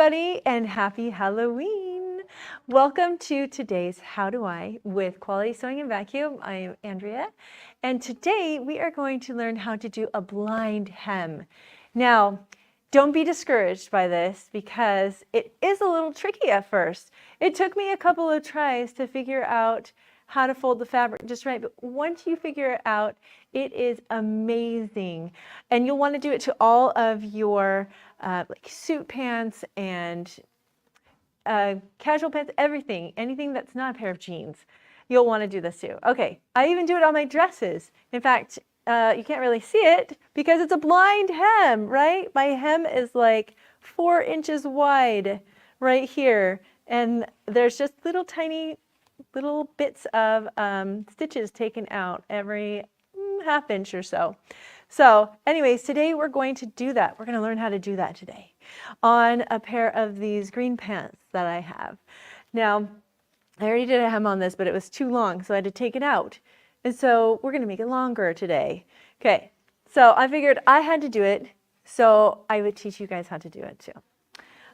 everybody, and happy Halloween. Welcome to today's How Do I with Quality Sewing and Vacuum. I am Andrea, and today we are going to learn how to do a blind hem. Now, don't be discouraged by this because it is a little tricky at first. It took me a couple of tries to figure out how to fold the fabric just right, but once you figure it out, it is amazing. And you'll want to do it to all of your like suit pants and casual pants, everything, anything that's not a pair of jeans. You'll want to do this too. Okay, I even do it on my dresses. In fact, you can't really see it because it's a blind hem, right? My hem is like 4 inches wide right here. And there's just little tiny little bits of stitches taken out every half inch or so. So anyways, today we're going to do that. We're going to learn how to do that today on a pair of these green pants that I have. Now, I already did a hem on this, but it was too long, so I had to take it out. And so we're going to make it longer today. Okay, so I figured I had to do it, so I would teach you guys how to do it too.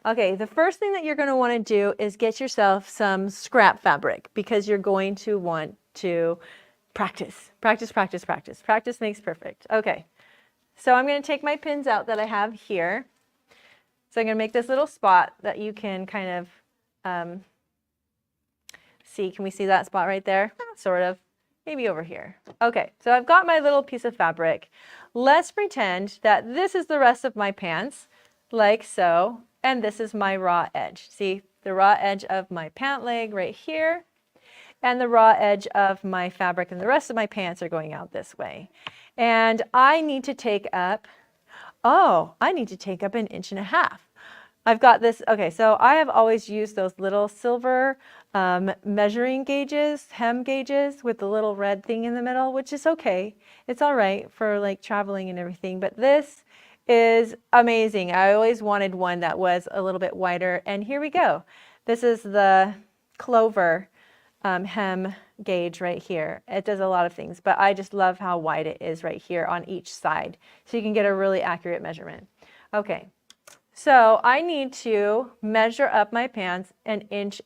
Okay, the first thing that you're going to want to do is get yourself some scrap fabric because you're going to want to practice. Practice makes perfect. Okay, so I'm going to take my pins out that I have here. So I'm going to make this little spot that you can kind of see. Can we see that spot right there? Sort of. Maybe over here. Okay, so I've got my little piece of fabric. Let's pretend that this is the rest of my pants, like so. And this is my raw edge. See the raw edge of my pant leg right here, and the raw edge of my fabric, and the rest of my pants are going out this way. And I need to take up, I need to take up 1.5 inches. I've got this, okay, so I have always used those little silver measuring gauges, hem gauges with the little red thing in the middle, which is okay. It's all right for like traveling and everything, but this is amazing. I always wanted one that was a little bit wider, and here we go. This is the Clover hem gauge right here. It does a lot of things, but I just love how wide it is right here on each side, so you can get a really accurate measurement. Okay, so I need to measure up my pants 1.5 inches.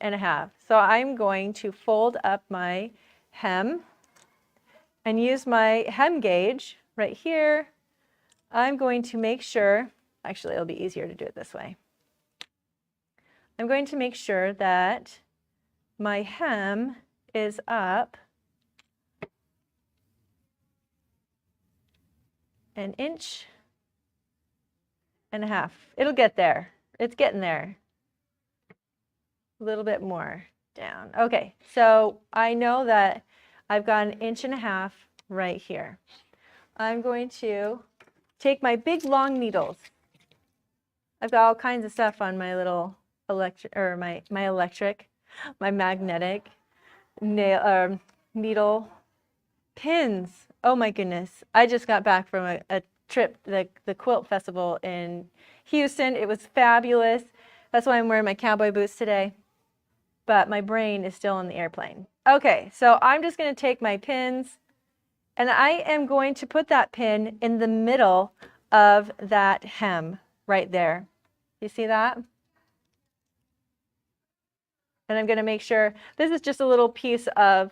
So I'm going to fold up my hem and use my hem gauge right here. I'm going to make sure, actually it'll be easier to do it this way. I'm going to make sure that my hem is up 1.5 inches. It'll get there. It's getting there. A little bit more down. Okay, so I know that I've got 1.5 inches right here. I'm going to take my big long needles. I've got all kinds of stuff on my little my magnetic nail needle pins. Oh my goodness. I just got back from a trip, the quilt festival in Houston. It was fabulous. That's why I'm wearing my cowboy boots today. But my brain is still on the airplane. Okay, so I'm just going to take my pins, and I am going to put that pin in the middle of that hem right there. You see that? And I'm going to make sure, this is just a little piece of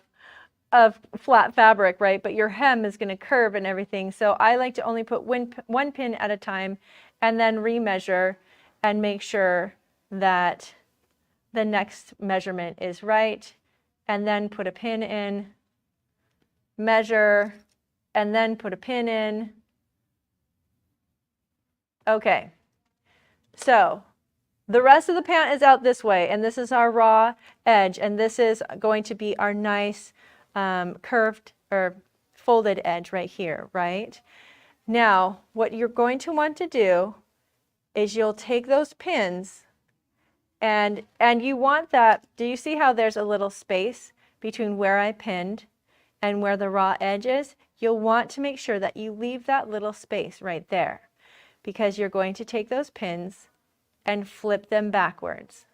flat fabric, right? But your hem is going to curve and everything. So I like to only put one pin at a time and then remeasure and make sure that the next measurement is right. And then put a pin in, measure, and then put a pin in. Okay, so the rest of the pant is out this way, and this is our raw edge, and this is going to be our nice curved or folded edge right here, right? Now, what you're going to want to do is you'll take those pins and you want that, do you see how there's a little space between where I pinned and where the raw edge is? You'll want to make sure that you leave that little space right there, because you're going to take those pins and flip them backwards.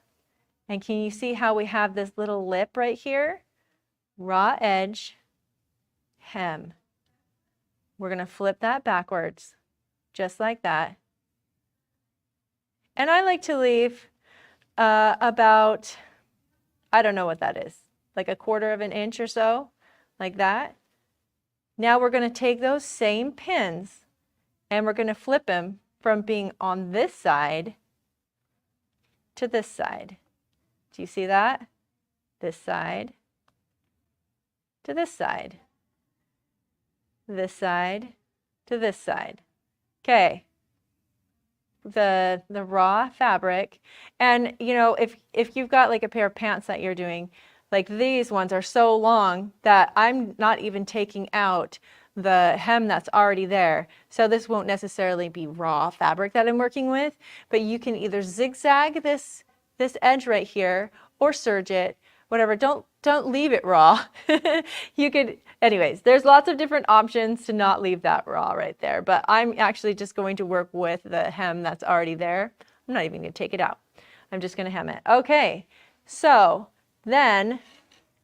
And can you see how we have this little lip right here? Raw edge, hem. We're going to flip that backwards, just like that. And I like to leave about, I don't know what that is, like 1/4 of an inch or so, like that. Now we're going to take those same pins and we're going to flip them from being on this side to this side. Do you see that? This side to this side. This side to this side. Okay. The raw fabric. And you know, if you've got like a pair of pants that you're doing, like these ones are so long that I'm not even taking out the hem that's already there. So this won't necessarily be raw fabric that I'm working with, but you can either zigzag this edge right here or serge it, whatever. Don't leave it raw. You could, anyways, there's lots of different options to not leave that raw right there, but I'm actually just going to work with the hem that's already there. I'm not even going to take it out. I'm just going to hem it. Okay, so then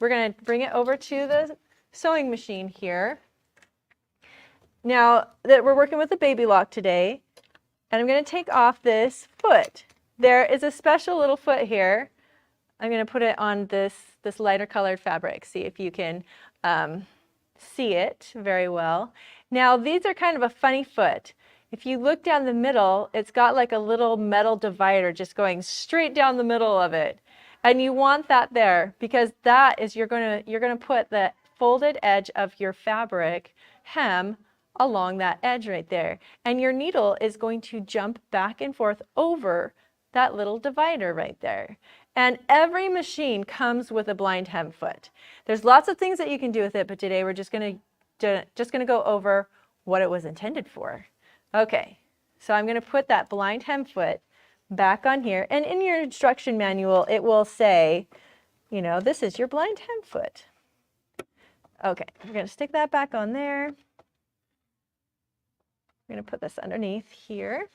we're going to bring it over to the sewing machine here. Now that we're working with the baby lock today, and I'm going to take off this foot. There is a special little foot here. I'm going to put it on this lighter colored fabric. See if you can see it very well. Now these are kind of a funny foot. If you look down the middle, it's got like a little metal divider just going straight down the middle of it. And you want that there because that is you're going to put the folded edge of your fabric hem along that edge right there. And your needle is going to jump back and forth over that little divider right there. And every machine comes with a blind hem foot. There's lots of things that you can do with it, but today we're just going to go over what it was intended for. Okay, so I'm going to put that blind hem foot back on here, and in your instruction manual it will say, you know, this is your blind hem foot. Okay, we're going to stick that back on there. We're going to put this underneath here.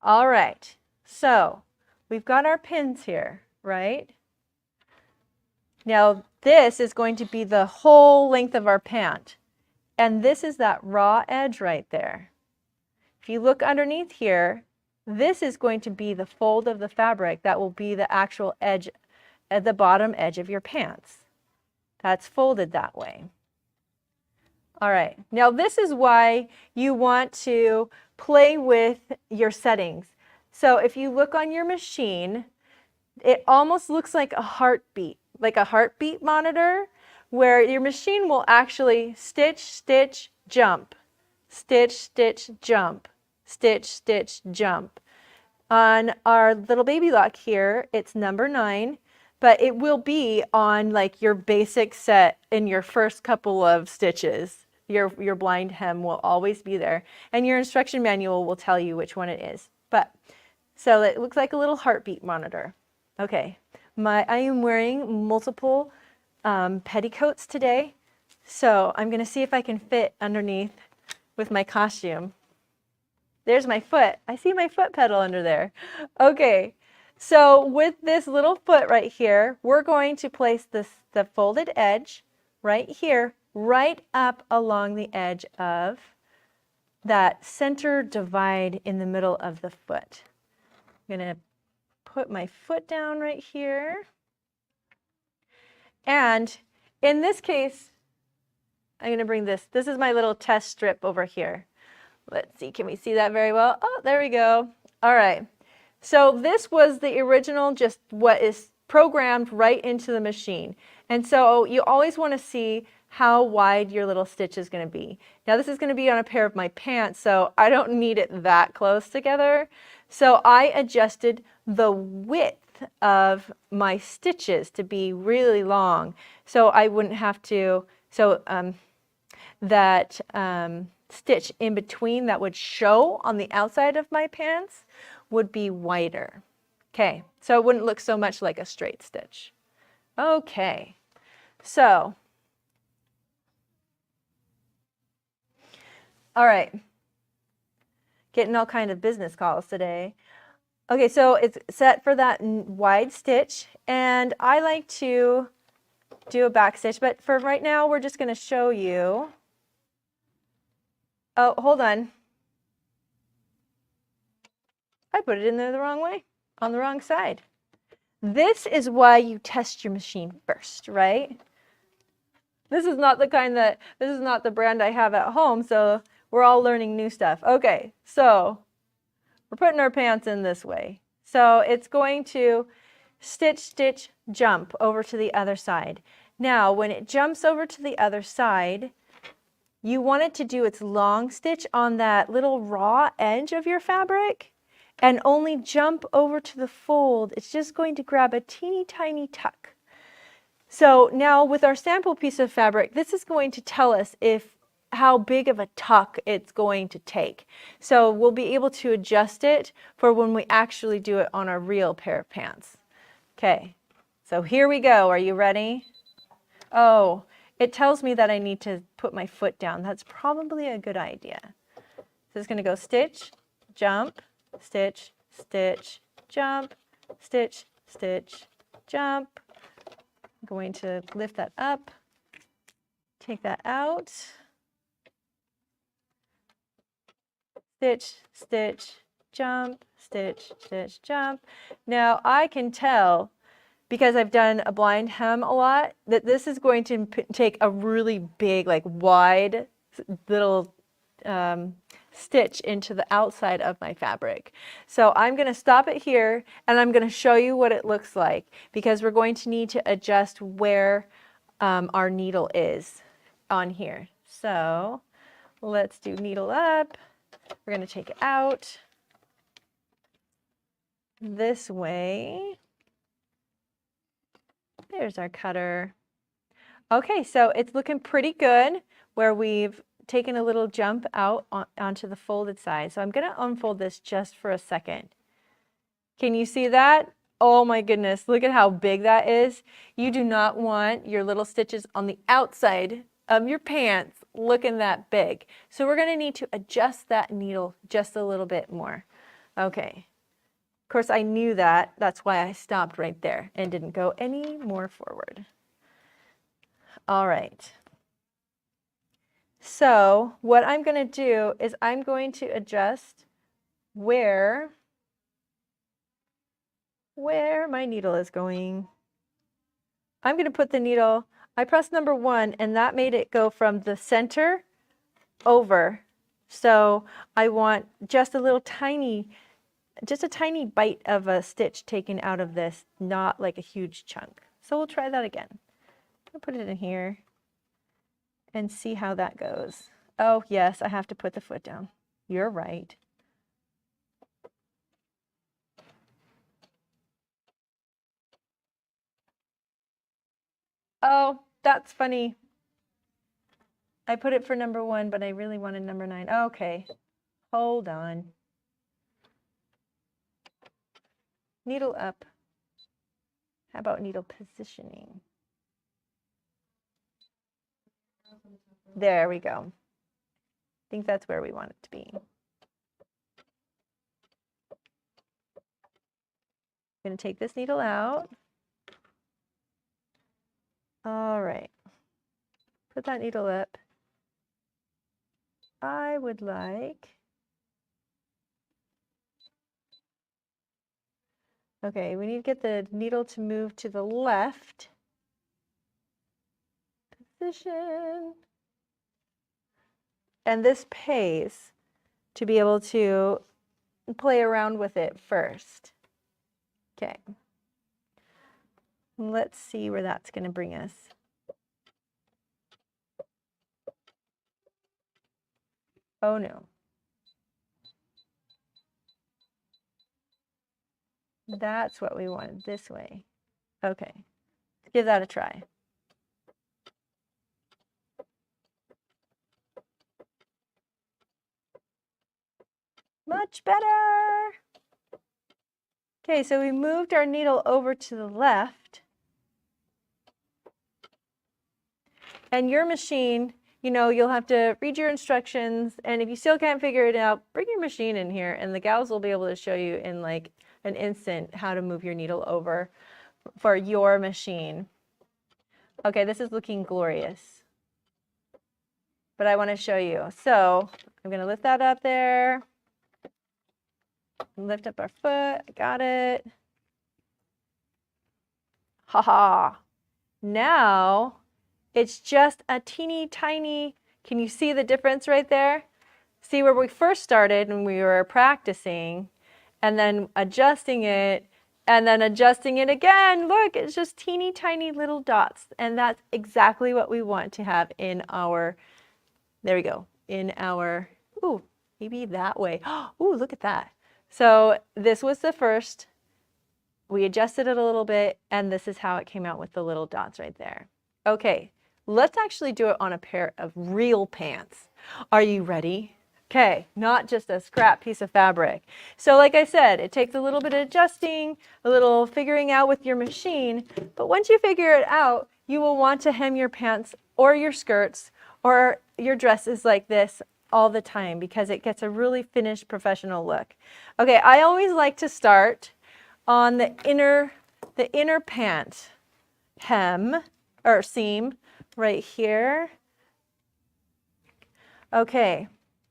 All right, so we've got our pins here, right? Now this is going to be the whole length of our pant. And this is that raw edge right there. If you look underneath here, this is going to be the fold of the fabric that will be the actual edge at the bottom edge of your pants. That's folded that way. All right, now this is why you want to play with your settings. So if you look on your machine, it almost looks like a heartbeat monitor, where your machine will actually stitch, stitch, jump, stitch, stitch, jump, stitch, stitch, jump. On our little baby lock here, it's number 9, but it will be on like your basic set in your first couple of stitches. Your blind hem will always be there, and your instruction manual will tell you which one it is. But so it looks like a little heartbeat monitor. Okay, I am wearing multiple petticoats today, so I'm going to see if I can fit underneath with my costume. There's my foot. I see my foot pedal under there. Okay, so with this little foot right here, we're going to place the folded edge right here, right up along the edge of that center divide in the middle of the foot. I'm going to put my foot down right here. And in this case, I'm going to bring this. This is my little test strip over here. Let's see, can we see that very well? Oh, there we go. All right. So this was the original, just what is programmed right into the machine. And so you always want to see how wide your little stitch is going to be. Now this is going to be on a pair of my pants, so I don't need it that close together. So I adjusted the width of my stitches to be really long, so I wouldn't have to, that stitch in between that would show on the outside of my pants would be wider. Okay, so it wouldn't look so much like a straight stitch. Okay, so, all right, getting all kind of business calls today. Okay, so it's set for that wide stitch, and I like to do a back stitch, but for right now, we're just going to show you. Oh, hold on. I put it in there the wrong way. on the wrong side. This is why you test your machine first, right? This is not the brand I have at home, so we're all learning new stuff. Okay, so we're putting our pants in this way. So it's going to stitch, stitch, jump over to the other side. Now, when it jumps over to the other side, you want it to do its long stitch on that little raw edge of your fabric and only jump over to the fold. It's just going to grab a teeny tiny tuck. So now with our sample piece of fabric, this is going to tell us how big of a tuck it's going to take. So we'll be able to adjust it for when we actually do it on our real pair of pants. Okay, so here we go. Are you ready? Oh, it tells me that I need to put my foot down. That's probably a good idea. So it's going to go stitch, jump, stitch, stitch, jump, stitch, stitch, jump. I'm going to lift that up, take that out, stitch, stitch, jump, stitch, stitch, jump. Now I can tell, because I've done a blind hem a lot, that this is going to take a really big, like wide little stitch into the outside of my fabric. So I'm going to stop it here and I'm going to show you what it looks like, because we're going to need to adjust where our needle is on here. So let's do needle up. We're going to take it out this way. There's our cutter. Okay, so it's looking pretty good where we've taken a little jump out onto the folded side. So I'm going to unfold this just for a second. Can you see that? Oh my goodness, look at how big that is. You do not want your little stitches on the outside of your pants looking that big. So we're going to need to adjust that needle just a little bit more. Okay. Of course, I knew that. That's why I stopped right there and didn't go any more forward. All right. So what I'm going to do is I'm going to adjust where my needle is going. I'm going to put the needle, I pressed number 1 and that made it go from the center over. So I want just a tiny bite of a stitch taken out of this, not like a huge chunk. So we'll try that again. I'll put it in here and see how that goes. Oh yes, I have to put the foot down. You're right. Oh, that's funny. I put it for number 1, but I really wanted number 9. Okay, hold on. Needle up. How about needle positioning? There we go. I think that's where we want it to be. I'm going to take this needle out. All right. Put that needle up. I would like, okay, we need to get the needle to move to the left position. And this pays to be able to play around with it first. Okay. Let's see where that's going to bring us. Oh no. That's what we wanted, this way. Okay, let's give that a try. Much better. Okay, so we moved our needle over to the left. And your machine, you know, you'll have to read your instructions, and if you still can't figure it out, bring your machine in here and the gals will be able to show you in like an instant how to move your needle over for your machine. Okay, this is looking glorious, but I want to show you. So I'm going to lift that up there. Lift up our foot. Got it. Haha. Now it's just a teeny tiny, can you see the difference right there? See where we first started when we were practicing and then adjusting it and then adjusting it again. Look, it's just teeny tiny little dots. And that's exactly what we want to have in our, there we go, in our, ooh, maybe that way. Ooh, look at that. So this was the first. We adjusted it a little bit, and this is how it came out with the little dots right there. Okay, let's actually do it on a pair of real pants. Are you ready? Okay, not just a scrap piece of fabric. So like I said, it takes a little bit of adjusting, a little figuring out with your machine, but once you figure it out, you will want to hem your pants or your skirts or your dresses like this all the time because it gets a really finished professional look. Okay, I always like to start on the inner pant hem or seam right here. Okay,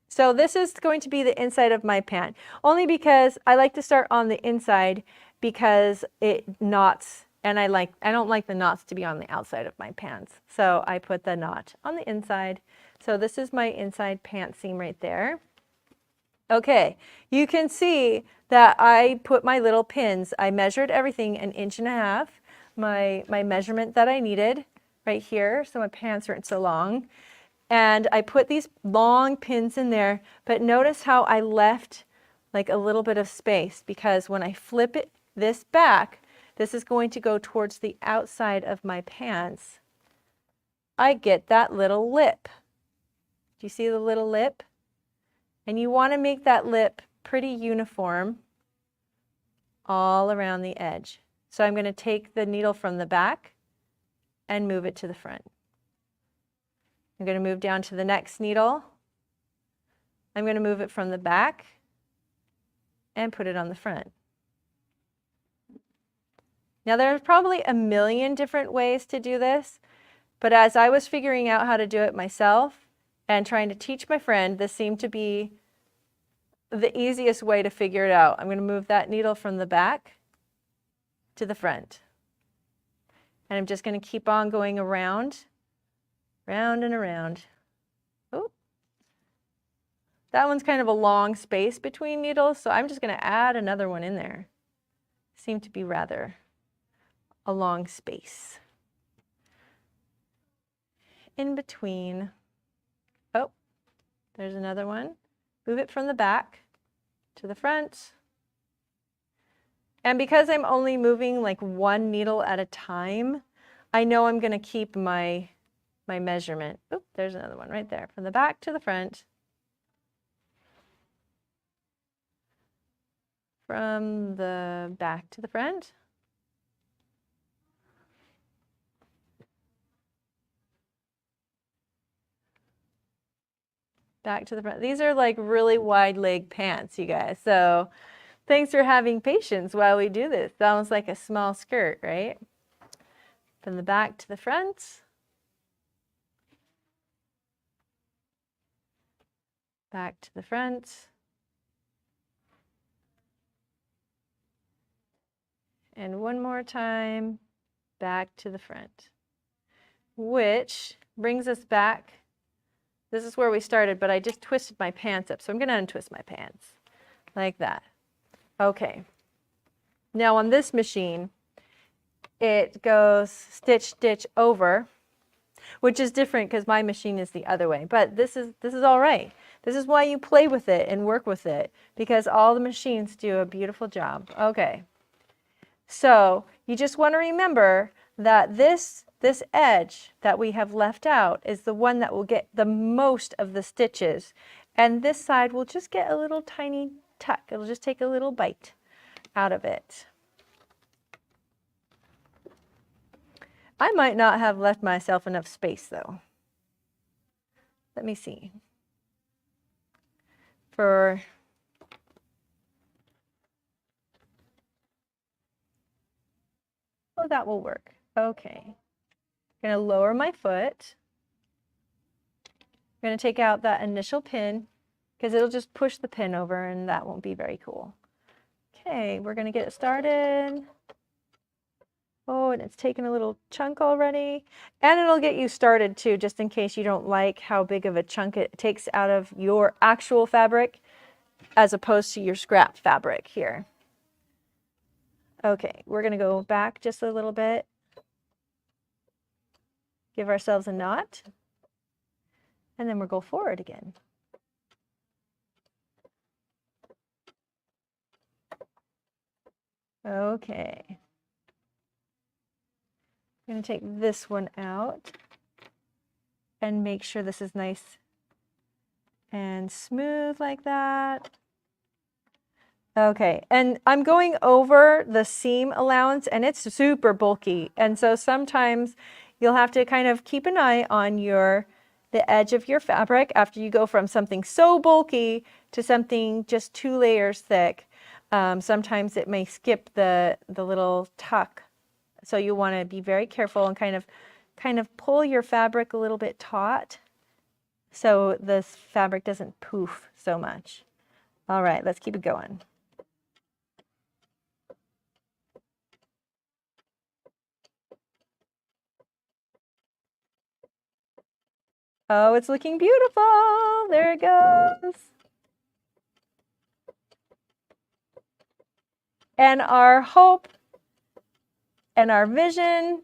so this is going to be the inside of my pant, only because I like to start on the inside because it knots, and I don't like the knots to be on the outside of my pants. So I put the knot on the inside. So this is my inside pant seam right there. Okay, you can see that I put my little pins. I measured everything 1.5 inches, my measurement that I needed right here, so my pants aren't so long. And I put these long pins in there, but notice how I left like a little bit of space because when I flip this back, this is going to go towards the outside of my pants. I get that little lip. Do you see the little lip? And you want to make that lip pretty uniform all around the edge. So I'm going to take the needle from the back and move it to the front. I'm going to move down to the next needle. I'm going to move it from the back and put it on the front. Now there's probably a million different ways to do this, but as I was figuring out how to do it myself and trying to teach my friend, this seemed to be the easiest way to figure it out. I'm going to move that needle from the back to the front. And I'm just going to keep on going around, round and around. Oh, that one's kind of a long space between needles, so I'm just going to add another one in there. Seemed to be rather a long space. In between. Oh, there's another one. Move it from the back to the front. And because I'm only moving like one needle at a time, I know I'm going to keep my measurement. Oop, there's another one right there. From the back to the front. From the back to the front. Back to the front. These are like really wide leg pants, you guys. So thanks for having patience while we do this. Sounds like a small skirt, right? From the back to the front. Back to the front. And one more time, back to the front. Which brings us back. This is where we started, but I just twisted my pants up. So I'm going to untwist my pants like that. Okay. Now on this machine, it goes stitch, stitch over, which is different because my machine is the other way. But this is all right. This is why you play with it and work with it, because all the machines do a beautiful job. Okay. So you just want to remember that this edge that we have left out is the one that will get the most of the stitches. And this side will just get a little tiny tuck. It'll just take a little bite out of it. I might not have left myself enough space though. Let me see. Oh, that will work. Okay. I'm going to lower my foot. I'm going to take out that initial pin because it'll just push the pin over and that won't be very cool. Okay, we're gonna get it started. Oh, and it's taken a little chunk already. And it'll get you started too, just in case you don't like how big of a chunk it takes out of your actual fabric as opposed to your scrap fabric here. Okay, we're gonna go back just a little bit. Give ourselves a knot. And then we'll go forward again. Okay. I'm going to take this one out and make sure this is nice and smooth like that. Okay, and I'm going over the seam allowance and it's super bulky. And so sometimes you'll have to kind of keep an eye on the edge of your fabric after you go from something so bulky to something just 2 layers thick. Sometimes it may skip the little tuck. So you want to be very careful and kind of pull your fabric a little bit taut so this fabric doesn't poof so much. All right, let's keep it going. Oh, it's looking beautiful. There it goes. And our hope and our vision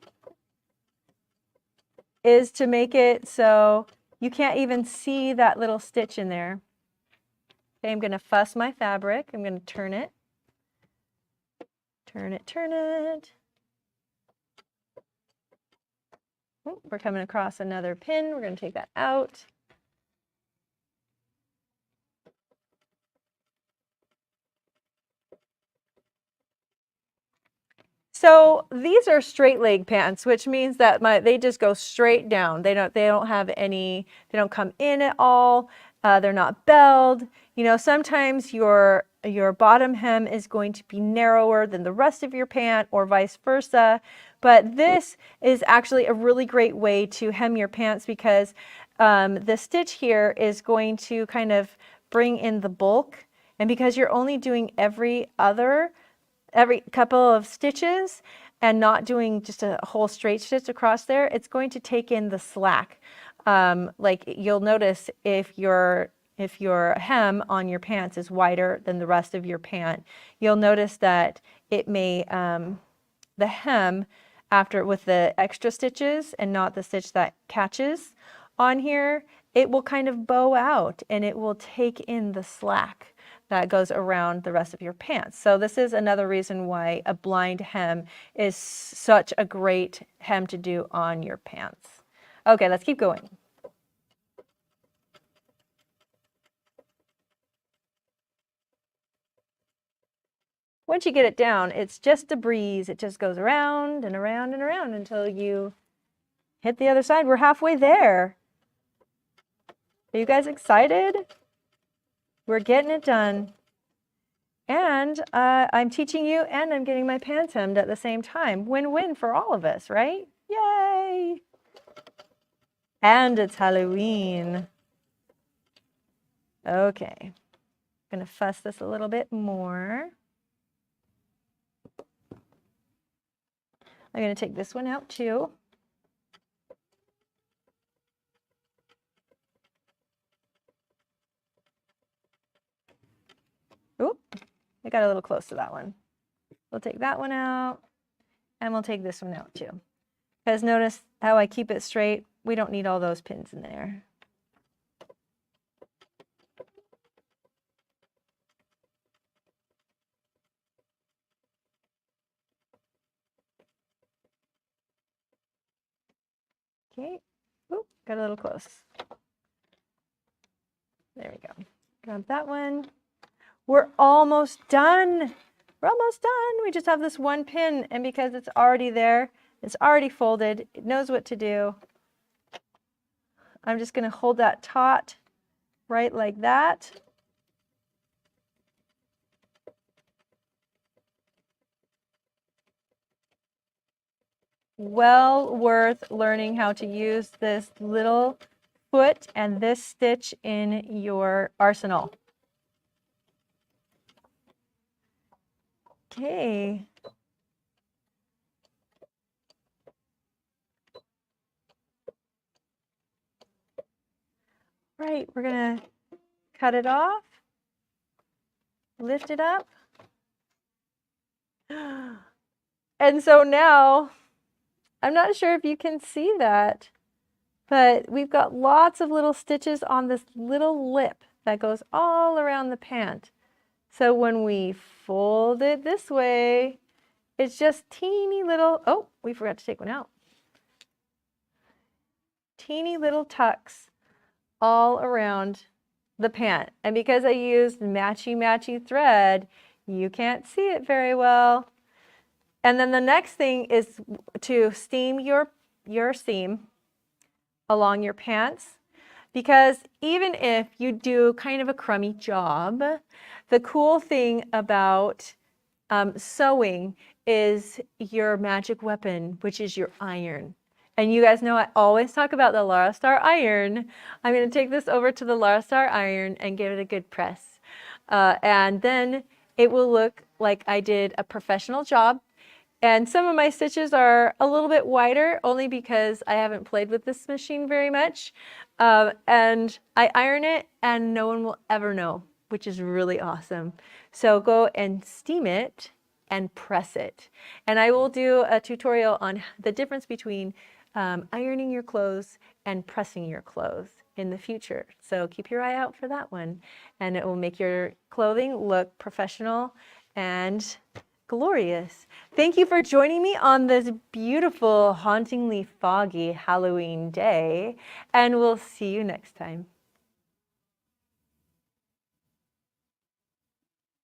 is to make it so you can't even see that little stitch in there. Okay, I'm going to fuss my fabric. I'm going to turn it. Turn it, turn it. Oh, we're coming across another pin. We're going to take that out. So these are straight leg pants, which means that they just go straight down. They don't have any, they don't come in at all. They're not belled. You know, sometimes your bottom hem is going to be narrower than the rest of your pant or vice versa. But this is actually a really great way to hem your pants because the stitch here is going to kind of bring in the bulk. And because you're only doing every couple of stitches and not doing just a whole straight stitch across there, it's going to take in the slack. Like you'll notice if your hem on your pants is wider than the rest of your pant, you'll notice that it may, the hem after with the extra stitches and not the stitch that catches on here, it will kind of bow out and it will take in the slack that goes around the rest of your pants. So this is another reason why a blind hem is such a great hem to do on your pants. Okay, let's keep going. Once you get it down, it's just a breeze. It just goes around and around and around until you hit the other side. We're halfway there. Are you guys excited? We're getting it done. And I'm teaching you and I'm getting my pants hemmed at the same time. Win-win for all of us, right? Yay! And it's Halloween. Okay. I'm going to fuss this a little bit more. I'm going to take this one out too. Oop, I got a little close to that one. We'll take that one out and we'll take this one out too. Because notice how I keep it straight. We don't need all those pins in there. Okay, oop, got a little close. There we go. Grab that one. We're almost done. We're almost done. We just have this one pin, and because it's already there, it's already folded, it knows what to do. I'm just going to hold that taut right like that. Well worth learning how to use this little foot and this stitch in your arsenal. Okay. Right, we're gonna cut it off, lift it up. And so now, I'm not sure if you can see that, but we've got lots of little stitches on this little lip that goes all around the pant. So when we fold it this way, it's just teeny little, oh, we forgot to take one out. Teeny little tucks all around the pant. And because I used matchy thread, you can't see it very well. And then the next thing is to steam your seam along your pants, because even if you do kind of a crummy job, the cool thing about sewing is your magic weapon, which is your iron. And you guys know I always talk about the Lara Star iron. I'm going to take this over to the Lara Star iron and give it a good press. And then it will look like I did a professional job. And some of my stitches are a little bit wider only because I haven't played with this machine very much. And I iron it and no one will ever know, which is really awesome. So go and steam it and press it. And I will do a tutorial on the difference between ironing your clothes and pressing your clothes in the future. So keep your eye out for that one. And it will make your clothing look professional and glorious. Thank you for joining me on this beautiful, hauntingly foggy Halloween day, and we'll see you next time.